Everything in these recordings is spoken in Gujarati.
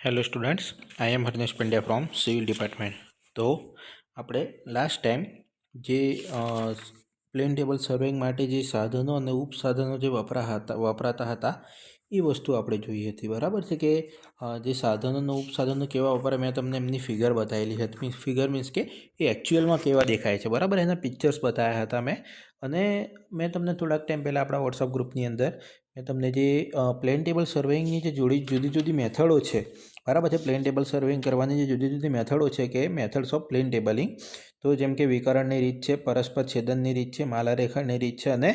Hello students, I am Harnesh Pandya from civil department. તો આપણે લાસ્ટ ટાઈમ જે પ્લેન ટેબલ સર્વેઇંગ માટે જે સાધનો અને ઉપસાધનો જે વપરાતા હતા એ વસ્તુ આપણે જોઈ હતી. બરાબર છે કે જે સાધનો અને ઉપસાધનો કેવા વપરાય મેં તમને એમની ફિગર બતાવેલી હતી. ફિગર મીન્સ કે એ એકચ્યુઅલમાં કેવા દેખાય છે. બરાબર, એના પિક્ચર્સ બતાવ્યા હતા મેં. અને મેં તમને થોડાક ટાઈમ પહેલાં આપણા વોટ્સઅપ ગ્રુપની અંદર મેં તમને જે પ્લેન ટેબલ સર્વેઇંગની જે જુદી જુદી મેથડો છે, બરાબર છે, પ્લેન ટેબલ સર્વેઇંગ કરવાની જે જુદી જુદી મેથડો છે કે મેથડ્સ ઓફ પ્લેન ટેબલિંગ, તો જેમ કે વિકર્ણની રીત છે, પરસ્પર છેદનની રીત છે, માલારેખણની રીત છે અને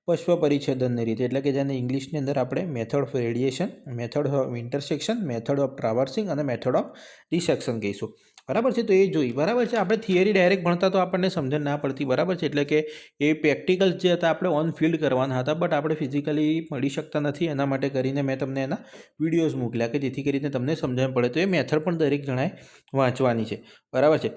પશ્વ પરિચ્છેદનની રીત, એટલે કે જેને ઇંગ્લિશની અંદર આપણે method of radiation, method of intersection, method of traversing અને મેથડ ઓફ ડિસેક્શન કહીશું. બરાબર છે, તો એ જોઈ. બરાબર છે, આપણે થિયરી ડાયરેક્ટ ભણતા તો આપણને સમજણ ના પડતી. બરાબર છે, એટલે કે એ પ્રેક્ટિકલ જે હતા આપણે ઓન ફિલ્ડ કરવાના હતા, બટ આપણે ફિઝિકલી મળી શકતા નથી. એના માટે કરીને મેં તમને એના વિડીયોઝ મોકલ્યા કે જેથી કરીને તમને સમજણ પડે. તો એ મેથડ પણ દરેક જણાએ વાંચવાની છે. બરાબર છે,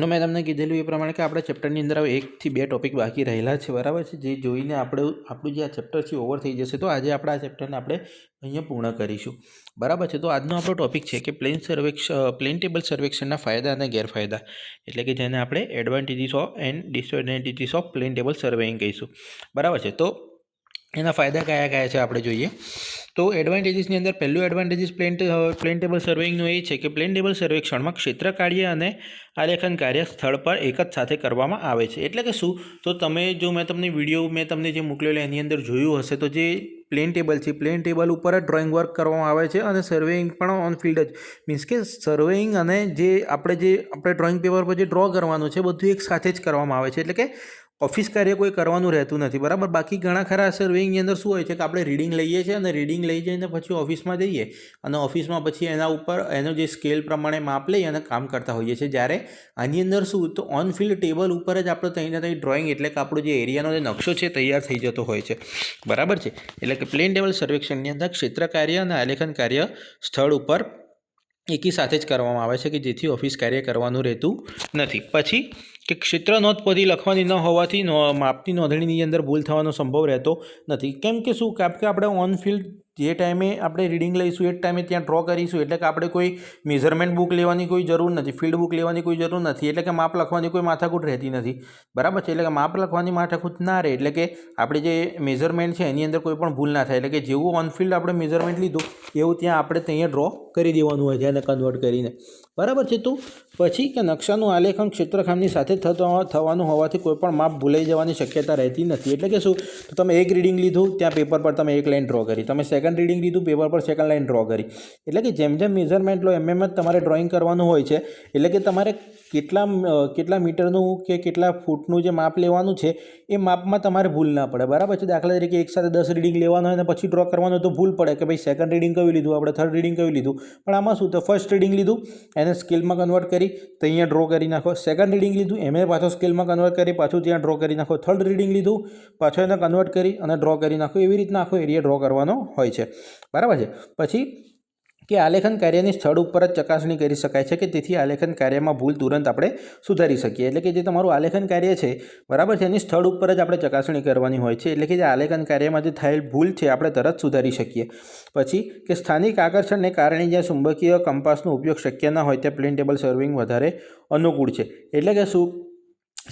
તો મેં તમને કીધેલું એ પ્રમાણે કે આપણા ચેપ્ટરની અંદર હવે 1 થી 2 ટોપિક બાકી રહેલા છે. બરાબર છે, જે જોઈને આપણું જે આ ચેપ્ટર છે ઓવર થઈ જશે. તો આજે આપણે આ ચેપ્ટરને આપણે અહીંયા પૂર્ણ કરીશું. બરાબર છે, તો આજનો આપણો ટોપિક છે કે પ્લેન ટેબલ સર્વેક્ષણના ફાયદા અને ગેરફાયદા, એટલે કે જેને આપણે advantages of and disadvantages of plane table સર્વેઇંગ કહીશું. બરાબર છે, તો એના ફાયદા કયા કયા છે આપણે જોઈએ. તો એડવાન્ટેજીસની અંદર પહેલું એડવાન્ટેજીસ પ્લેન ટેબલ સર્વેઇંગનું એ છે કે પ્લેન ટેબલ સર્વેક્ષણમાં ક્ષેત્ર કાર્ય અને આલેખન કાર્ય સ્થળ પર એક જ સાથે કરવામાં આવે છે. એટલે કે શું, તો તમે જો મેં તમને જે મોકલેલો એની અંદર જોયું હશે, તો જે પ્લેન ટેબલ છે, પ્લેન ટેબલ ઉપર જ ડ્રોઈંગ વર્ક કરવામાં આવે છે અને સર્વેઇંગ પણ ઓન ફિલ્ડ જ, મીન્સ કે સર્વેઇંગ અને જે આપણે ડ્રોઈંગ પેપર પર જે ડ્રો કરવાનું છે બધું એક સાથે જ કરવામાં આવે છે. એટલે કે ઓફિસ કાર્ય કોઈ કરવાનું રહેતું નથી. બરાબર, બાકી ઘણા ખરા સર્વેઇંગની અંદર શું હોય છે કે આપણે રીડિંગ લઈએ છીએ અને રીડિંગ લઈ જઈને પછી ઓફિસમાં જઈએ અને ઓફિસમાં પછી એના ઉપર એનો જે સ્કેલ પ્રમાણે માપ લઈ અને કામ કરતા હોઈએ છીએ. જ્યારે આની અંદર શું, તો ઓન ફિલ્ડ ટેબલ ઉપર જ આપણે ત્યાં ડ્રોઈંગ, એટલે કે આપણો જે એરિયાનો જે નકશો છે તૈયાર થઈ જતો હોય છે. બરાબર છે, એટલે કે પ્લેન ટેબલ સર્વેક્ષણની અંદર ક્ષેત્ર કાર્ય અને આલેખન કાર્ય સ્થળ ઉપર એકી સાથે જ કરવામાં આવે છે કે જેથી ઓફિસ કાર્ય કરવાનું રહેતું નથી. પછી કે ક્ષેત્ર નોંધ પોથી લખવાની ન હોવાથી માપની નોંધણીની અંદર ભૂલ થવાનો સંભવ રહેતો નથી. કેમ કે શું, કારણ કે આપણે ઓન ફિલ્ડ જે ટાઈમે આપણે રીડિંગ લઈશું એ જ ટાઈમે ત્યાં ડ્રો કરીશું. એટલે કે આપણે કોઈ મેઝરમેન્ટ બુક લેવાની કોઈ જરૂર નથી, ફિલ્ડ બુક લેવાની કોઈ જરૂર નથી. એટલે કે માપ લખવાની કોઈ માથાકૂટ રહેતી નથી. બરાબર છે, એટલે કે માપ લખવાની માથાકૂટ ના રહે, એટલે કે આપણે જે મેઝરમેન્ટ છે એની અંદર કોઈ પણ ભૂલ ના થાય. એટલે કે જેવું ઓન ફિલ્ડ આપણે મેઝરમેન્ટ લીધું એવું ત્યાં આપણે ત્યાં ડ્રો કરી દેવાનું હોય છે એને કન્વર્ટ કરીને. બરાબર છે, તો પછી કે નકશાનું આલેખન ક્ષેત્રખામની સાથે થવાનું હોવાથી કોઈ પણ માપ ભૂલાઈ જવાની શક્યતા રહેતી નથી. એટલે કે શું, તો તમે એક રીડિંગ લીધું, ત્યાં પેપર પર તમે એક લાઈન ડ્રો કરી, તમે સેકન્ડ રીડિંગ લીધું, પેપર પર સેકન્ડ લાઈન ડ્રો કરી. એટલે કે જેમ જેમ મેઝરમેન્ટ લો એમ જ તમારે ડ્રોઈંગ કરવાનું હોય છે. એટલે કે તમારે કેટલા મીટરનું કે કેટલા ફૂટનું જે માપ લેવાનું છે એ માપમાં તમારે ભૂલ ના પડે. બરાબર છે, દાખલા તરીકે એક સાથે 10 રીડિંગ લેવાનું હોય અને પછી ડ્રો કરવાનું તો ભૂલ પડે કે ભાઈ સેકન્ડ રીડિંગ કયું લીધું, આપણે થર્ડ રીડિંગ કયું લીધું. પણ આમાં શું, તો ફર્સ્ટ રીડિંગ લીધું એને સ્કેલમાં કન્વર્ટ કરી તો અહીંયા ડ્રો કરી નાખો, સેકન્ડ રીડિંગ લીધું એમને પાછો સ્કેલમાં કન્વર્ટ કરી પાછું ત્યાં ડ્રો કરી નાખો, થર્ડ રીડિંગ લીધું પાછો એને કન્વર્ટ કરી અને ડ્રો કરી નાખો. એવી રીતના આખો એરિયા ડ્રો કરવાનો હોય છે. બરાબર છે, પછી કે આલેખન કાર્યની સ્થળ ઉપર જ ચકાસણી કરી શકાય છે કે તેથી આલેખન કાર્યમાં ભૂલ તુરંત આપણે સુધારી શકીએ. એટલે કે જે તમારું આલેખન કાર્ય છે, બરાબર છે, એની સ્થળ ઉપર જ આપણે ચકાસણી કરવાની હોય છે. એટલે કે જે આલેખન કાર્યમાં જે થયેલ ભૂલ છે આપણે તરત સુધારી શકીએ. પછી કે સ્થાનિક આકર્ષણને કારણે જ્યાં ચુંબકીય કંપાસનો ઉપયોગ શક્ય ન હોય ત્યાં પ્લેન ટેબલ સર્વેઇંગ વધારે અનુકૂળ છે. એટલે કે શું,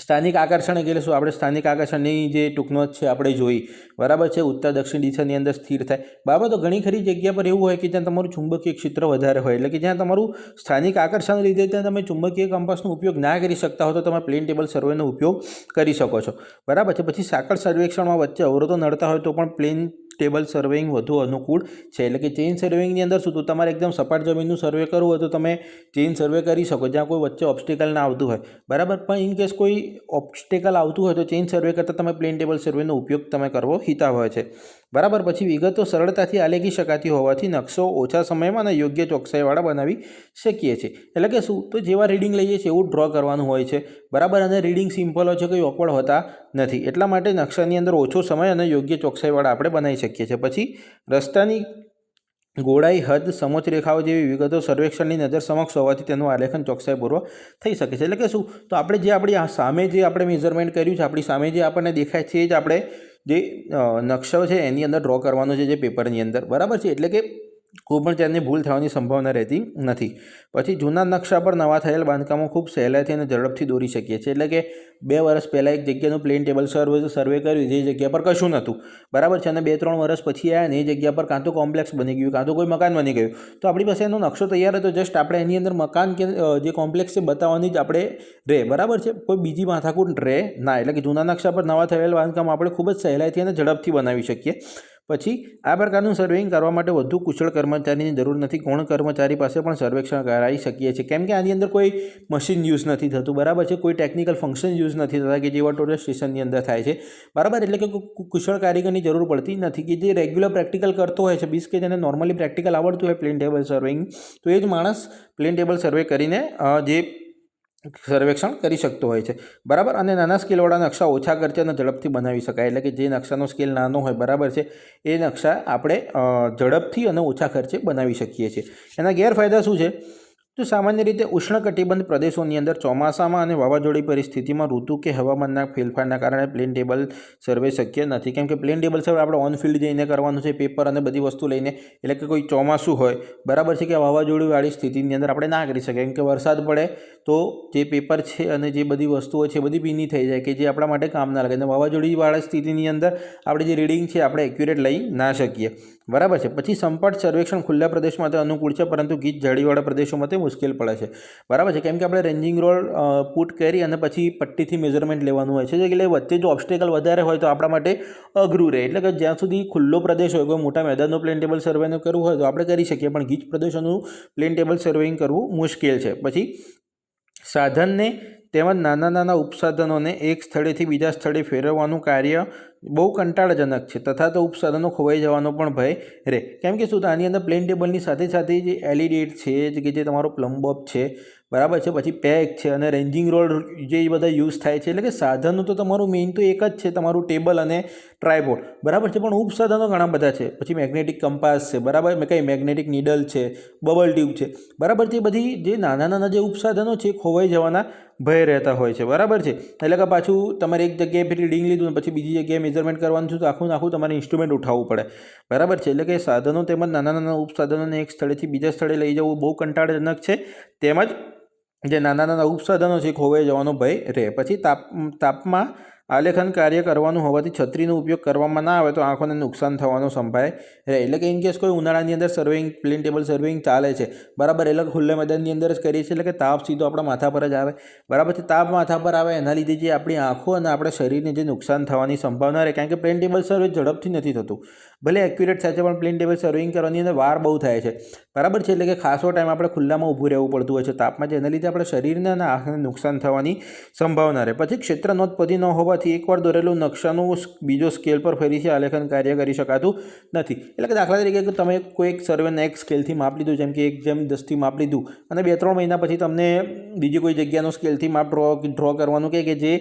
સ્થાનિક આકર્ષણ એટલે શું, આપણે સ્થાનિક આકર્ષણની જે ટૂંકનોટ છે આપણે જોઈ. બરાબર છે, ઉત્તર દક્ષિણ દિશાની અંદર સ્થિર થાય. બરાબર, તો ઘણી ખરી જગ્યા પર એવું હોય કે જ્યાં તમારું ચુંબકીય ક્ષેત્ર વધારે હોય, એટલે કે જ્યાં તમારું સ્થાનિક આકર્ષણ લીધે ત્યાં તમે ચુંબકીય કંપાસનો ઉપયોગ ના કરી શકતા હો તો તમે પ્લેન ટેબલ સર્વેનો ઉપયોગ કરી શકો છો. બરાબર છે, પછી સાંકળ સર્વેક્ષણમાં વચ્ચે અવરોધો નડતા હોય તો પણ પ્લેન ટેબલ સર્વેઇંગ વધુ અનુકૂળ છે. એટલે કે ચેઇન સર્વેઇંગની અંદર શું, તો તમારે એકદમ સપાટ જમીનનું સર્વે કરવું હોય તો તમે ચેઇન સર્વે કરી શકો જ્યાં કોઈ વચ્ચે ઓબ્સ્ટિકલ ના આવતું હોય. બરાબર, પણ ઇન કેસ કોઈ ઓબ્સ્ટિકલ આવતું હોય તો ચેઇન સર્વે કરતાં તમે પ્લેન ટેબલ સર્વેનો ઉપયોગ તમે કરવો હિતાવહ છે. બરાબર, પછી વિગતો સરળતાથી આલેખી શકાતી હોવાથી નકશો ઓછા સમયમાં અને યોગ્ય ચોકસાઈવાળા બનાવી શકીએ છીએ. એટલે કે શું, તો જેવા રીડિંગ લઈએ છીએ એવું ડ્રો કરવાનું હોય છે. બરાબર, અને રીડિંગ સિમ્પલ હોય છે, કોઈ ઓકવર્ડ હોતા નથી. એટલા માટે નકશાની અંદર ઓછો સમય અને યોગ્ય ચોકસાઈવાળા આપણે બનાવી શકીએ છીએ. પછી રસ્તાની ગોળાઈ, હદ, સમોચ્ચ રેખાઓ જેવી વિગતો સર્વેક્ષણની નજર સમક્ષ હોવાથી તેનું આલેખન ચોકસાઈપૂર્વક થઈ શકે છે. એટલે કે શું, તો આપણે આપણી સામે જે આપણે મેઝરમેન્ટ કર્યું છે, આપણી સામે જે આપણને દેખાય છે એ જ આપણે જે નકશો છે એની અંદર ડ્રો કરવાનો છે જે પેપરની અંદર. બરાબર છે, એટલે કે કોઈ પણ જાતની ભૂલ થવાની સંભાવના રહેતી નથી. પછી જૂના નકશા પર નવા થયેલ બાંધકામો ખૂબ સહેલાઈથી અને ઝડપથી દોરી શકીએ છીએ. એટલે કે 2 વર્ષ પહેલાં એક જગ્યાનું પ્લેન ટેબલ સર્વે કર્યું, જે જગ્યા પર કશું નહોતું, બરાબર છે, અને 2-3 વર્ષ પછી આવ્યા ને એ જગ્યા પર કાં તો કોમ્પ્લેક્સ બની ગયું, કાં તો કોઈ મકાન બની ગયું, તો આપણી પાસે એનો નકશો તૈયાર હતો, જસ્ટ આપણે એની અંદર મકાન કે જે કોમ્પ્લેક્સ છે બતાવવાની જ આપણે રહે, બરાબર છે, કોઈ બીજી માથાકૂટ રહે ના. એટલે કે જૂના નકશા પર નવા થયેલ બાંધકામ આપણે ખૂબ જ સહેલાઈથી અને ઝડપથી બનાવી શકીએ. પછી આ પ્રકારનું સર્વેઇંગ કરવા માટે વધુ કુશળ કર્મચારીની જરૂર નથી. ગૌણ કર્મચારી પાસે પણ સર્વેક્ષણ કરાવી શકીએ છીએ, કેમ કે આની અંદર કોઈ મશીન યુઝ નથી થતું, બરાબર છે, કોઈ ટેકનિકલ ફંક્શન યુઝ નથી થતા કે જેવા ટોટલ સ્ટેશનની અંદર થાય છે, બરાબર. એટલે કે કુશળ કારીગરની જરૂર પડતી નથી કે જે રેગ્યુલર પ્રેક્ટિકલ કરતો હોય છે, બીસ કે જેને નોર્મલી પ્રેક્ટિકલ આવડતું હોય પ્લેન ટેબલ સર્વેઇંગ, તો એ જ માણસ પ્લેન ટેબલ સર્વે કરીને જે સર્વેક્ષણ કરી શકતો હોય છે, બરાબર. અને નાના સ્કેલવાળા નકશા ઓછા ખર્ચે અને ઝડપથી બનાવી શકાય. એટલે કે જે નકશાનો સ્કેલ નાનો હોય, બરાબર છે, એ નકશા આપણે ઝડપથી અને ઓછા ખર્ચે બનાવી શકીએ છીએ. એના ગેરફાયદા શું છે? તો સામાન્ય રીતે ઉષ્ણકટિબંધ પ્રદેશોની અંદર ચોમાસામાં અને વાવાઝોડી પરિસ્થિતિમાં ઋતુ કે હવામાનના ફેરફારના કારણે પ્લેન ટેબલ સર્વે શક્ય નથી, કેમ કે પ્લેન ટેબલ સર્વે આપણે ઓન ફિલ્ડ જઈને કરવાનું છે, પેપર અને બધી વસ્તુ લઈને. એટલે કે કોઈ ચોમાસું હોય, બરાબર છે, કે વાવાઝોડીવાળી સ્થિતિની અંદર આપણે ના કરી શકીએ, કેમ કે વરસાદ પડે તો જે પેપર છે અને જે બધી વસ્તુઓ છે બધી ભીની થઈ જાય, કે જે આપણા માટે કામ ના લાગે. અને વાવાઝોડીવાળા સ્થિતિની અંદર આપણે જે રીડિંગ છે આપણે એક્યુરેટ લઈ ના શકીએ, બરાબર છે. પછી સંપર્ક સર્વેક્ષણ ખુલ્લા પ્રદેશ માટે અનુકૂળ છે, પરંતુ ગીચ જાળીવાળા પ્રદેશો માટે મુશ્કેલ પડે છે, બરાબર છે, કેમ કે આપણે રેન્જિંગ રોડ પુટ કરી અને પછી પટ્ટીથી મેઝરમેન્ટ લેવાનું હોય છે, એટલે વચ્ચે જો ઓબ્સ્ટેકલ વધારે હોય તો આપણા માટે અઘરું રહે. એટલે કે જ્યાં સુધી ખુલ્લો પ્રદેશ હોય, કોઈ મોટા મેદાનનો પ્લેન ટેબલ સર્વેનું કરવું હોય તો આપણે કરી શકીએ, પણ ગીચ પ્રદેશોનું પ્લેન ટેબલ સર્વેઇંગ કરવું મુશ્કેલ છે. પછી સાધનને તેમજ નાના ઉપસાધનોને એક સ્થળેથી બીજા સ્થળે ફેરવવાનું કાર્ય બહુ કંટાળાજનક છે, તથા તો ઉપસાધનો ખોવાઈ જવાનો પણ ભય રહે, કેમ કે શું તો આની અંદર પ્લેન ટેબલની સાથે સાથે જે LED છે, કે જે તમારો પ્લમ્બોબ છે, બરાબર છે, પછી પેક છે અને રેન્જિંગ રોડ જે બધા યુઝ થાય છે. એટલે કે સાધનો તો તમારું મેઇન તો એક જ છે, તમારું ટેબલ અને ટ્રાયપોડ, બરાબર છે, પણ ઉપસાધનો ઘણા બધા છે. પછી મેગ્નેટિક કંપાસ છે, બરાબર, મેગ્નેટિક નીડલ છે, બબલ ટ્યુબ છે, બરાબર છે, બધી જે નાના જે ઉપસાધનો છે ખોવાઈ જવાના ભય રહેતા હોય છે, બરાબર છે. એટલે કે પાછું તમારે એક જગ્યાએ ફરી રીડિંગ લીધું ને પછી બીજી જગ્યાએ મેઝરમેન્ટ કરવાનું છે તો આખું તમારે ઇન્સ્ટ્રુમેન્ટ ઉઠાવવું પડે, બરાબર છે. એટલે કે સાધનો તેમજ નાના ઉપસાધનોને એક સ્થળેથી બીજા સ્થળે લઈ જવું બહુ કંટાળાજનક છે, તેમજ જે નાના ઉપસાધનો છે ખોવાઈ જવાનો ભય રહે. પછી તાપમાં આલેખન કાર્ય કરવાનું હોવાથી છત્રીનો ઉપયોગ કરવામાં ના આવે તો આંખોને નુકસાન થવાનો સંભય રહે. એટલે કે ઇનકેસ કોઈ ઉનાળાની અંદર સર્વેઇંગ પ્લેન ટેબલ સર્વેઇંગ ચાલે છે, બરાબર, એટલે ખુલ્લા મેદાનની અંદર જ કરીએ છીએ, એટલે કે તાપ સીધો આપણા માથા પર જ આવે, બરાબર છે. તાપ માથા પર આવે એના લીધે જે આપણી આંખો અને આપણા શરીરને જે નુકસાન થવાની સંભાવના રહે, કારણ કે પ્લેન ટેબલ સર્વે ઝડપથી નથી થતું, ભલે એક્યુરેટ થાય છે, પણ પ્લેન ટેબલ સર્વેઇંગ કરવાની અંદર વાર બહુ થાય છે, બરાબર છે. એટલે કે ખાસો ટાઈમ આપણે ખુલ્લામાં ઊભું રહેવું પડતું હોય છે તાપમાં, જેના લીધે આપણે શરીરને અને આંખને નુકસાન થવાની સંભાવના રહે. પછી ક્ષેત્ર નોંધપોથી ન હોવાથી એકવાર દોરેલું નકશાનું બીજો સ્કેલ પર ફરીથી આલેખન કાર્ય કરી શકાતું નથી. એટલે કે દાખલા તરીકે તમે કોઈ એક સર્વેને એક સ્કેલથી માપ લીધું, જેમ કે 1:10થી માપ લીધું, અને 2-3 મહિના પછી તમને બીજી કોઈ જગ્યાનો સ્કેલથી માપ ડ્રો કરવાનું કે જે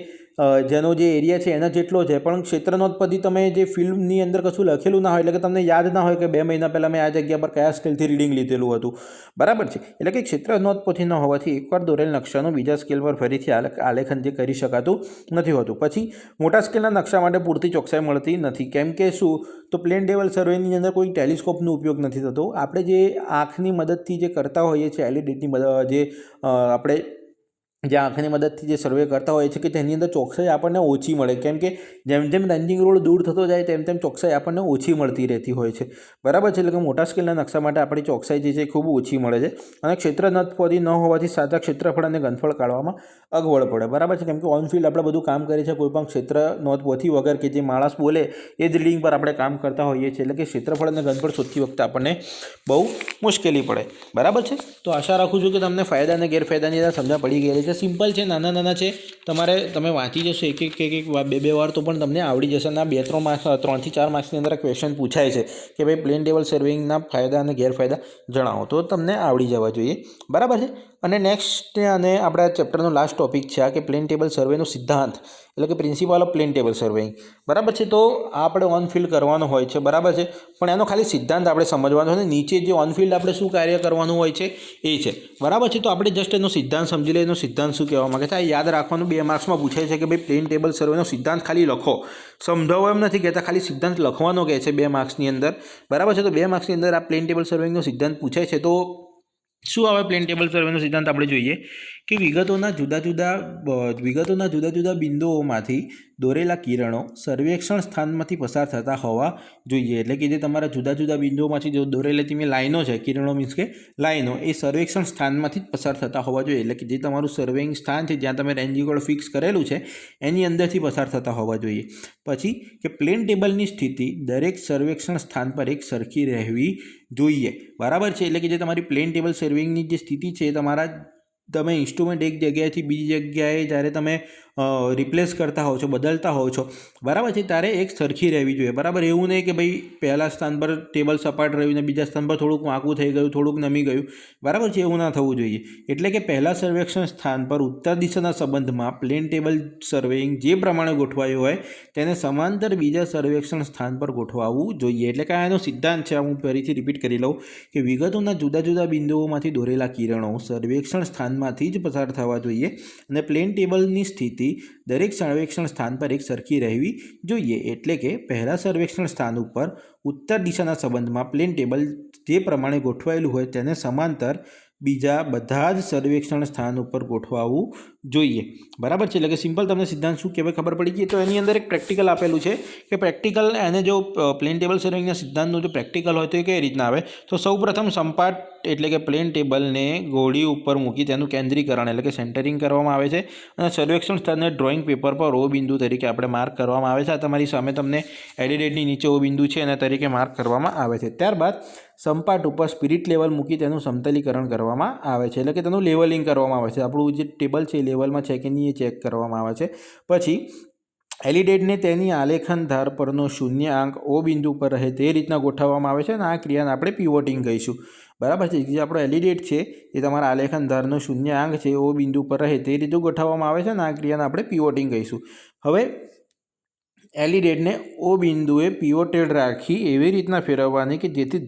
જેનો જે એરિયા છે એના જેટલો છે, પણ ક્ષેત્ર નોંધપોથી તમે જે ફિલ્મની અંદર કશું લખેલું ના હોય, એટલે કે તમને યાદ ના હોય કે 2 મહિના પહેલાં મેં આ જગ્યા પર કયા સ્કેલથી રીડિંગ લીધેલું હતું, બરાબર છે. એટલે કે ક્ષેત્ર નોંધપોથી ન હોવાથી એકવાર દોરેલ નકશાનું બીજા સ્કેલ પર ફરીથી આલેખન જે કરી શકાતું નથી હોતું. પછી મોટા સ્કેલના નકશા માટે પૂરતી ચોકસાઈ મળતી નથી, કેમ કે શું તો પ્લેન ટેબલ સર્વેની અંદર કોઈ ટેલિસ્કોપનો ઉપયોગ નથી થતો. આપણે જે આંખની મદદથી જે કરતા હોઈએ છીએ, LED જે આપણે જે આંખની મદદથી જે સર્વે કરતા હોય છે, કે તેની અંદર ચોકસાઈ આપણને ઓછી મળે, કેમ કે જેમ જેમ રેન્જિંગ રોડ દૂર થતો જાય તેમ ચોકસાઈ આપણને ઓછી મળતી રહેતી હોય છે, બરાબર છે. એટલે કે મોટા સ્કેલના નકશા માટે આપણી ચોકસાઈ જે છે ખૂબ ઓછી મળે છે, અને ક્ષેત્ર નોંધપોથી ન હોવાથી સાચા ક્ષેત્રફળ અને ઘનફળ કાઢવામાં અગવડ પડે, બરાબર છે, કેમ કે ઓન ફિલ્ડ આપણે બધું કામ કરીએ છીએ, કોઈ પણ ક્ષેત્ર નોંધપોથી વગર કે જે માણસ બોલે એ જ રીડિંગ પર આપણે કામ કરતા હોઈએ છીએ, એટલે કે ક્ષેત્રફળ અને ઘનફળ શોધતી વખતે આપણને બહુ મુશ્કેલી પડે, બરાબર છે. તો આશા રાખું છું કે તમને ફાયદા અને ગેરફાયદાની સમજ પડી ગયેલી છે. સિમ્પલ છે, નાના છે, તમે વાંચી જશો એક બે વાર તો પણ તમને આવડી જશે. અને 2-3 માર્ક્સ 3 થી 4 માર્ક્સની અંદર ક્વેશ્ચન પૂછાય છે કે ભાઈ પ્લેન ટેબલ સર્વેઇંગના ફાયદા અને ગેરફાયદા જણાવો, તો તમને આવડી જવા જોઈએ, બરાબર છે. અને નેક્સ્ટ અને આપણા ચેપ્ટરનો લાસ્ટ ટોપિક છે આ કે પ્લેન ટેબલ સર્વેનો સિદ્ધાંત એટલે કે પ્રિન્સિપલ ઓફ પ્લેન ટેબલ સર્વેઇંગ. બરાબર છે. તો આ આપણે ઓન ફિલ્ડ કરવાનું હોય છે. બરાબર છે. પણ એનો ખાલી સિદ્ધાંત આપણે સમજવાનો છે. નીચે જે ઓન ફિલ્ડ આપણે શું કાર્ય કરવાનું હોય છે એ છે. બરાબર છે. તો આપણે જસ્ટ એનો સિદ્ધાંત સમજી લઈએ. એનો સિદ્ધાંત શું કહેવા માંગે છે આ યાદ રાખવાનું. 2 માર્ક્સમાં પૂછાય છે કે ભાઈ પ્લેન ટેબલ સર્વેનો સિદ્ધાંત ખાલી લખો. સમજાવો એમ નથી કહેતા, ખાલી સિદ્ધાંત લખવાનો કહે છે 2 માર્ક્સની અંદર. બરાબર છે. તો 2 માર્ક્સની અંદર આ પ્લેન ટેબલ સર્વેનો સિદ્ધાંત પૂછાય છે. તો શું આવે પ્લેન ટેબલ સર્વેનો સિદ્ધાંત આપણે જોઈએ કે વિગતોના જુદા જુદા બિંદુઓમાંથી દોરેલા કિરણો સર્વેક્ષણ સ્થાનમાંથી પસાર થતા હોવા જોઈએ. એટલે કે જે તમારા જુદા જુદા બિંદુઓમાંથી જો દોરેલી તમે લાઈનો છે, કિરણો મીન્સ કે લાઈનો, એ સર્વેક્ષણ સ્થાનમાંથી જ પસાર થતા હોવા જોઈએ. એટલે કે જે તમારું સર્વેઇંગ સ્થાન છે જ્યાં તમે રેન્જીકોડ ફિક્સ કરેલું છે એની અંદરથી પસાર થતા હોવા જોઈએ. પછી કે પ્લેન ટેબલની સ્થિતિ દરેક સર્વેક્ષણ સ્થાન પર એક સરખી રહેવી જોઈએ. બરાબર છે. એટલે કે જે તમારી પ્લેન ટેબલ સર્વેઇંગની જે સ્થિતિ છે તમારા તમે ઇન્સ્ટ્રુમેન્ટ એક જગ્યાએથી બીજી જગ્યાએ જ્યારે તમે રિપ્લેસ કરતા હોવ છો, બદલતા હોવ છો, બરાબર છે, ત્યારે એક સરખી રહેવી જોઈએ. બરાબર. એવું નહીં કે ભાઈ પહેલા સ્થાન પર ટેબલ સપાટ રહ્યું ને બીજા સ્થાન પર થોડુંક વાંકું થઈ ગયું, થોડુંક નમી ગયું. બરાબર છે. એવું ના થવું જોઈએ. એટલે કે પહેલા સર્વેક્ષણ સ્થાન પર ઉત્તર દિશાના સંબંધમાં પ્લેન ટેબલ સર્વેઇંગ જે પ્રમાણે ગોઠવાયું હોય તેને સમાંતર બીજા સર્વેક્ષણ સ્થાન પર ગોઠવાવું જોઈએ. એટલે કે આનો સિદ્ધાંત છે. હું ફરીથી રિપીટ કરી લઉં કે વિગતોના જુદા જુદા બિંદુઓમાંથી દોરેલા કિરણો સર્વેક્ષણ સ્થાનમાંથી જ પસાર થવા જોઈએ અને પ્લેન ટેબલની સ્થિતિ દરેક સર્વેક્ષણ સ્થાન પર એક સરખી રહેવી જોઈએ. એટલે કે પહેલા સર્વેક્ષણ સ્થાન ઉપર ઉત્તર દિશાના સંબંધમાં પ્લેન ટેબલ જે પ્રમાણે ગોઠવાયેલું હોય તેને સમાંતર બીજા બધા જ સર્વેક્ષણ સ્થાન ઉપર ગોઠવાવું જોઈએ. બરાબર છે. એટલે કે સિમ્પલ તમને સિદ્ધાંત શું કહેવાય ખબર પડી ગઈ. તો એની અંદર એક પ્રેક્ટિકલ આપેલું છે કે પ્રેક્ટિકલ એને જો પ્લેન ટેબલ સર્વેઇંગના સિદ્ધાંતનું જો પ્રેક્ટિકલ હોય તો એ કઈ રીતના આવે. તો સૌપ્રથમ સપાટ એટલે કે પ્લેન ટેબલને ગોળી ઉપર મૂકી તેનું કેન્દ્રીકરણ એટલે કે સેન્ટરિંગ કરવામાં આવે છે અને સર્વેક્ષણ સ્થાનને ડ્રોઈંગ પેપર પર ઓ બિંદુ તરીકે આપણે માર્ક કરવામાં આવે છે. આ તમારી સામે તમને એડિડેટની નીચે ઓ બિંદુ છે એના તરીકે માર્ક કરવામાં આવે છે. ત્યારબાદ સપાટ ઉપર સ્પિરિટ લેવલ મૂકી તેનું સમતલીકરણ કરવામાં આવે છે. એટલે કે તેનું લેવલિંગ કરવામાં આવે છે. આપણું જે ટેબલ છે એ લેવલમાં છે કે નહીં એ ચેક કરવામાં આવે છે. પછી એલિડેટને તેની આલેખન ધાર પરનો શૂન્ય આંક ઓ બિંદુ પર રહે તે રીતના ગોઠવવામાં આવે છે અને આ ક્રિયાને આપણે પિવોટિંગ કહીશું. બરાબર છે. જે આપણો એલિડેટ છે એ તમારા આલેખન ધારનો શૂન્ય આંક છે ઓ બિંદુ પર રહે તે રીતે ગોઠવવામાં આવે છે અને આ ક્રિયાને આપણે પિવોટિંગ કહીશું. હવે એલિડેટને ઓ બિંદુએ પિવોટેડ રાખી એવી રીતના ફેરવવાની કે જેથી